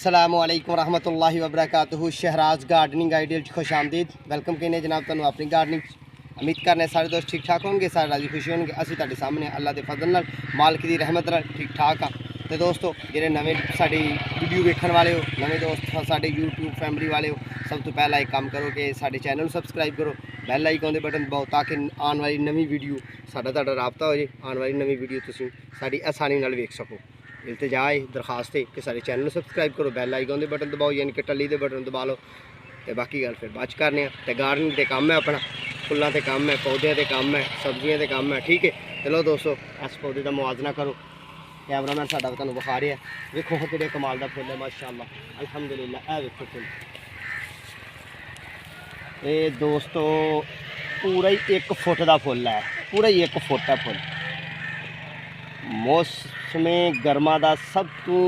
अस्सलामुअलैकुम रहमतुल्लाहि व बरकातुहू। शहराज गार्डनिंग आइडियल खुश आमदीद। वेलकम कहने जनाब तुहानू अपनी गार्डनिंग। उम्मीद करने सारे दोस्त ठीक ठाक होंगे, सारे राजी खुशी होंगे। असीं तुहाडे सामने अल्लाह के फजल नाल मालिक की रहमत नाल ठीक ठाक हाँ। तो दोस्तों जिहड़े नवे साडी वीडियो वेखण वाले हो, नवे दोस्त साडे यूट्यूब फैमिली वाले हो, सब तो पहला एक काम करो कि साडे चैनल सबसक्राइब करो, बैल आइकन दे बटन दबाओ ताकि आने वाली नवी वीडियो साडा तुहाडा राबता हो जाए। आने वाली नवी वीडियो तुसीं साडी आसानी नाल वेख सको। इल्तजा है, दरखास्त है कि सारे चैनल सबसक्राइब करो, बैल आइकन दे बटन दबाओ, यानी कि टल्ली दे बटन दबा लो। तो बाकी गल फिर बाद च करने तो गार्डनिंग के काम है अपना, फुलों के काम है, पौधों के काम है, सब्जियों के काम है। ठीक है, चलो दोस्तों इस पौधे का मुआवजना करो। कैमरामैन साडा तुहानू विखा रहा है, वेखो कि कमाल का फुल है माशाअल्लाह अल्हम्दुलिल्लाह। ए वेखो फुल, ये दोस्तों पूरा ही 1 फुट का फुल है, पूरा ही 1 फुट है फुल। मौसम गर्मा का सब तो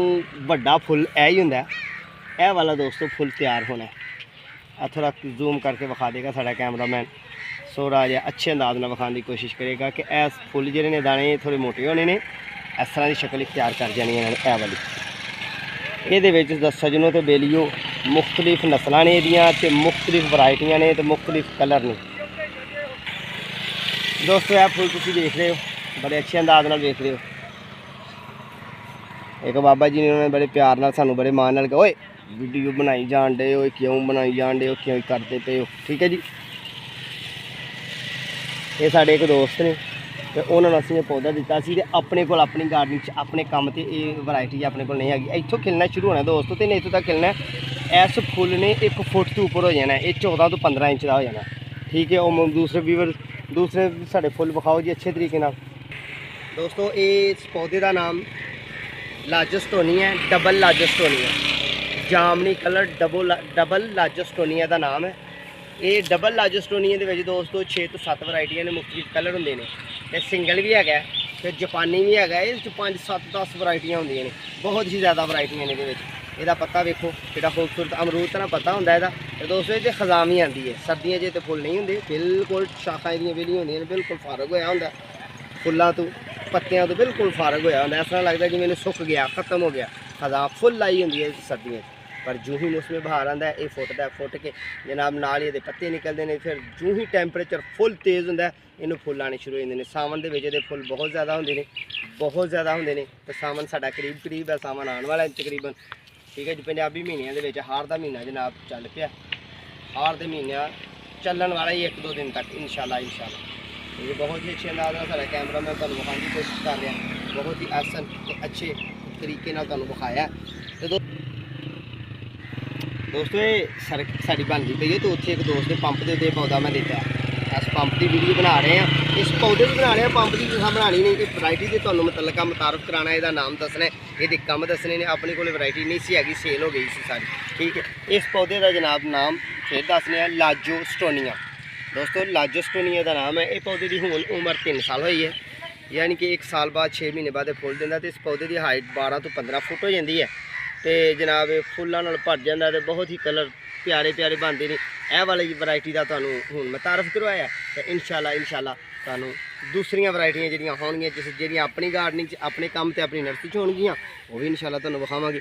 बड़ा फुल यही होंगे। यह वाला दोस्तों फुल तैयार होना है। थोड़ा जूम करके विखा देगा साड़ा कैमरामैन, सोरा जहा अच्छे अंदाज में विखाने की कोशिश करेगा कि इस फुल जोड़े ने दाने थोड़े मोटे होने ने, इस तरह की शक्ल इख्तियार कर जानी है। यह वाली ये सजनों तो बेलियो मुख्तलिफ नस्लों ने ये मुख्तलिफ वरायटियाँ ने तो मुख्तलिफ कलर ने। दोस्तों यह फुल तुम देख रहे हो, बड़े अच्छे अंदाज नाल देख रहे हो। एक बाबा जी ने उन्होंने बड़े प्यार नाल सानू बड़े मान नाल कहा, ओए वीडियो बनाई जान डे हो, क्यों बनाई जान डे हो, क्यों करते पे हो। ठीक है जी, ये साढ़े एक दोस्त ने तो उन्होंने असीं पौधा दिता सी अपने को अपनी गार्डनिंग अपने काम से ये वरायटी अपने को नहीं हैगी। इत्थों खिलना शुरू होना दोस्तों, तो इत्थों तक खिलना इस फुल ने 1 फुट तो ऊपर हो जाना है। ये 14 तो 15 इंच का हो जाना। ठीक है, और दूसरे व्यूवर दूसरे साढ़े फुल विखाओ जी अच्छे तरीके नाल। दोस्तों इस पौधे का नाम लाजस्टोनिया है, डबल लाजस्टोनिया, जामनी कलर डबल लाजस्टोनिया का नाम है। ये डबल लाजस्टोनिया के दोस्तों 6 तो 7 वरायटियां ने, मुख्तलिफ कलर होंगे ने, तो सिंगल भी है, फिर जापानी भी है। ये 5 7 10 वरायटियां होंगे ने, बहुत ही ज़्यादा वरायटियां ने। ये पत्ता वेखो कि खूबसूरत अमरूद का पत्ता होंगे इसका। तो दोस्तों ये खजामी आती है, सर्दियों जो तो फुल नहीं होंगे, बिल्कुल शाखा वेलियां होंगे, बिल्कुल फारग होया होंगे फुलों तो, पत्तियां तो बिल्कुल फारग होया होंगे। ऐसा लगता है कि मैंने सुक गया, खत्म हो गया। खजा फुल आई होंगी है सर्दियों, पर जूँ ही मौसम बहार आता है ये फुटता है, फुट के जनाब नाल ये पत्ते निकलते हैं। फिर जूँ ही टैंपरेचर फुल तेज़ होंगे इन्हू फुल आने शुरू हो जाते हैं। सावन के फुल बहुत ज़्यादा होंगे ने, बहुत ज़्यादा होंगे ने। तो सावन साडा करीब है, सावन आने वाला है तकरीबन। ठीक है जी, पंजाबी महीनों के हार का महीना जनाब चल पाया, हार के महीना चलन वाला ही 1 2 दिन तक इंशाल्लाह। ये बहुत ही अच्छे अंदाज में कैमरा मैं तुहानू विखाने की कोशिश कर रहा, बहुत ही आसान अच्छे तरीके तुहानू विखाया। तो दोस्तों ये सड़क साड़ी बनती पई है, तो उत्थे एक दोस्त ने पंप के उत्ते पौधा मैं दिता है। इस पंप की वीडियो बना रहे हैं, इस पौधे भी बना रहे हैं, पंप की तुहां बनानी नहीं, इस वरायटी से तुहानू मतलब मुतारफ कराना, इसका नाम दसना है, ये कम दसने ने। अपने को वरायटी नहीं सी हैगी, सेल हो गई सी सारी। ठीक है, इस पौधे का जनाब नाम फिर दसने लाजोस्टोनिया। दोस्तों लाजोस्टोनिया का नाम है। ये पौधे की हुण उम्र 3 साल हुई है, यानी कि 1 साल बाद 6 महीने बाद फुल दिंदा। तो इस पौधे की हाइट 12 तो 15 फुट हो जाती है। तो जनाब फुलों भर जाता, तो बहुत ही कलर प्यारे प्यारे बनते हैं। यह वाली वरायटी का तुहानू हुण मैं तारफ करवाया, तो इंशाल्लाह तुहानू दूसरिया वरायटियां जिहड़ियां होणगियां जिहड़ियां अपनी गार्डनिंग अपने काम ते अपनी नर्सरी होणगियां, वो भी इंशाल्लाह तुहानू विखावांगे,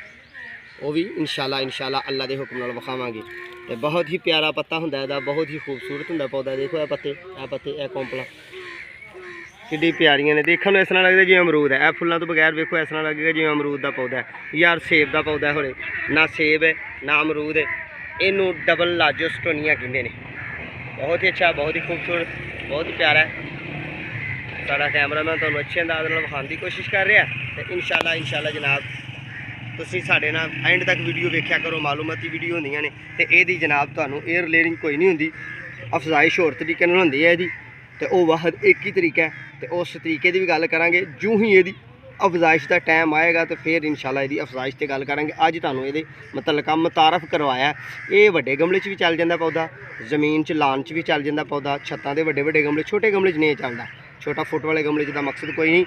वो भी इंशाल्लाह अल्लाह के हुक्म नाल विखावांगे। तो बहुत ही प्यारा पत्ता हुंदा है, बहुत ही खूबसूरत हुंदा पौधा। देखो यह पत्ते यह कौंपला कि प्यारियां ने, देखने में इस तरह लगता जिवें अमरूद है। फुलों तो बगैर देखो इस तरह लगेगा जिवें अमरूद का पौधा है यार, सेब का पौधा है। ना सेब है ना अमरूद है, इनू डबल लाजोस्टोनिया कहते हैं। बहुत ही अच्छा, बहुत ही खूबसूरत, बहुत ही प्यारा है। साड़ा कैमरा मैं तुहानू अच्छे अंदाज नाल विखाने की कोशिश कर रहा। तो इंशाल्लाह जनाब तुसीं साडे नाल एंड तक वीडियो वेख्या करो, मालूमाती वीडियो होंदियां ने। तो यह जनाब तुहानू एयर लेयरिंग कोई नहीं होंदी, अफजाइश होर तरीके नाल होंदी है यदी, तो वह वाहद एक ही तरीका है। तो उस तरीके की भी गल करांगे, जूँ ही यदी अफजाइश का टाइम आएगा तो फिर इंशाल्लाह यदी अफजाइश की गल करांगे। अज तुहानू ये मतलब मुतारफ करवाया। ये वड्डे गमले भी चल जाता पौधा, जमीन च लान च भी चल जाता पौधा, छत्तां दे वड्डे गमले, छोटे गमले च नहीं चलता। छोटा फुट वाले गमले का मकसद कोई नहीं,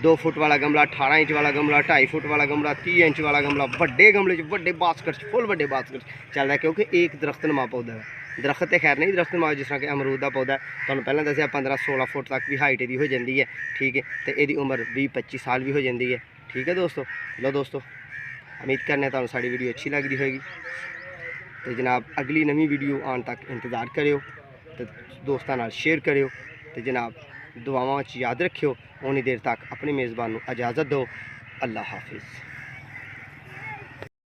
2 फुट वाला गमला, 18 इंच वाला गमला, 2.5 फुट वाला गमला, 30 इंच वाला गमला, वड्डे गमले वड्डे बास्केट फुल वड्डे बास्केट चलता है, क्योंकि एक दरख्त नुमा पौधा है। दरख्त तो खैर नहीं, दरख्त नुमा जिस तरह कि अमरूद का पौधा तुहानू पहले दसिया 15-16 फुट तक भी हाइट दी हो जाती है। ठीक है, तो यदी उम्र 20-25 साल भी हो जाती है। ठीक है दोस्तों, लो दोस्तों उम्मीद करने तुहानू साडी वीडियो अच्छी लगती होगी। तो जनाब अगली नवी वीडियो आने तक इंतज़ार करियो, तो दोस्तों नाल शेयर करियो, तो जनाब दुआवां च याद रखियो। उन्नी देर तक अपने मेज़बान नू इजाज़त दो। अल्लाह हाफिज़।